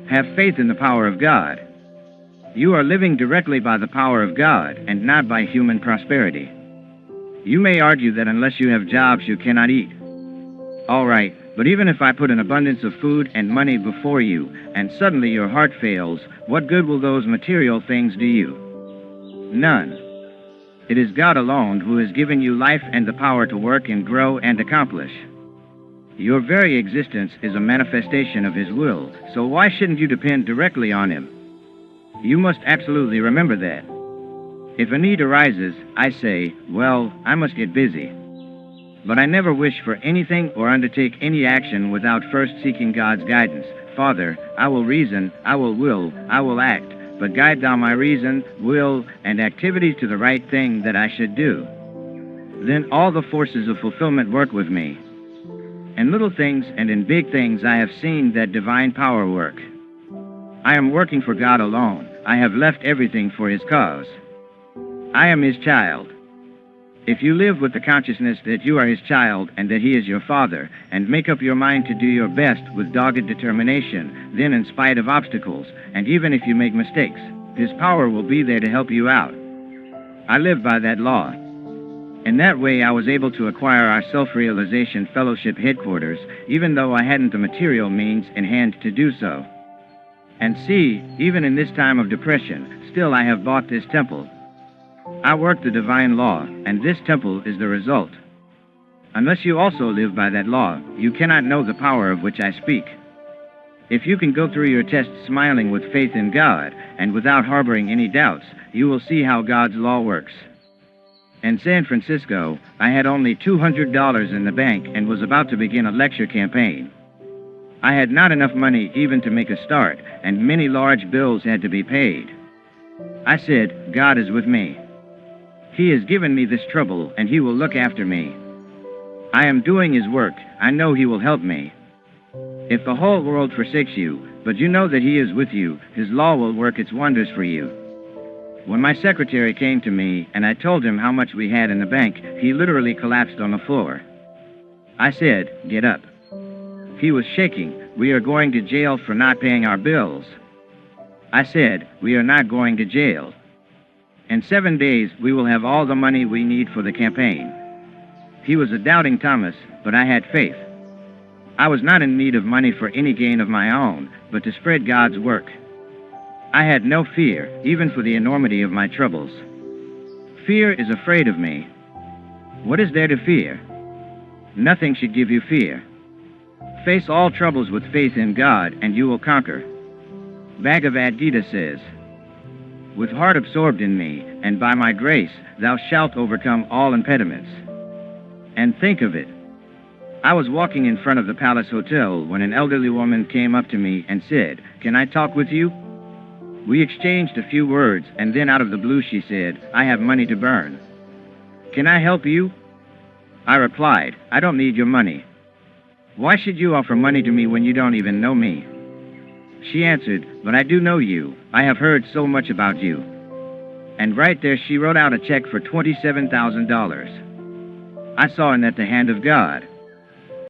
Have faith in the power of God. You are living directly by the power of God and not by human prosperity. You may argue that unless you have jobs, you cannot eat. All right, but even if I put an abundance of food and money before you, and suddenly your heart fails, what good will those material things do you? None. It is God alone who has given you life and the power to work and grow and accomplish. Your very existence is a manifestation of His will, so why shouldn't you depend directly on Him? You must absolutely remember that. If a need arises, I say, well, I must get busy. But I never wish for anything or undertake any action without first seeking God's guidance. Father, I will reason, I will act, but guide thou my reason, will, and activity to the right thing that I should do. Then all the forces of fulfillment work with me. In little things and in big things I have seen that divine power work. I am working for God alone. I have left everything for His cause. I am His child. If you live with the consciousness that you are His child and that He is your Father, and make up your mind to do your best with dogged determination, then in spite of obstacles, and even if you make mistakes, His power will be there to help you out. I live by that law. In that way, I was able to acquire our Self-Realization Fellowship headquarters, even though I hadn't the material means in hand to do so. And see, even in this time of depression, still I have bought this temple. I work the divine law, and this temple is the result. Unless you also live by that law, you cannot know the power of which I speak. If you can go through your test smiling with faith in God, and without harboring any doubts, you will see how God's law works. In San Francisco, I had only $200 in the bank and was about to begin a lecture campaign. I had not enough money even to make a start, and many large bills had to be paid. I said, God is with me. He has given me this trouble, and He will look after me. I am doing His work. I know He will help me. If the whole world forsakes you, but you know that He is with you, His law will work its wonders for you. When my secretary came to me and I told him how much we had in the bank, he literally collapsed on the floor. I said, get up. He was shaking. We are going to jail for not paying our bills. I said, we are not going to jail. In 7 days, we will have all the money we need for the campaign. He was a doubting Thomas, but I had faith. I was not in need of money for any gain of my own, but to spread God's work. I had no fear, even for the enormity of my troubles. Fear is afraid of me. What is there to fear? Nothing should give you fear. Face all troubles with faith in God, and you will conquer. Bhagavad Gita says, with heart absorbed in me, and by my grace, thou shalt overcome all impediments. And think of it. I was walking in front of the Palace Hotel when an elderly woman came up to me and said, can I talk with you? We exchanged a few words, and then out of the blue she said, I have money to burn. Can I help you? I replied, I don't need your money. Why should you offer money to me when you don't even know me? She answered, but I do know you. I have heard so much about you. And right there she wrote out a check for $27,000. I saw in that the hand of God.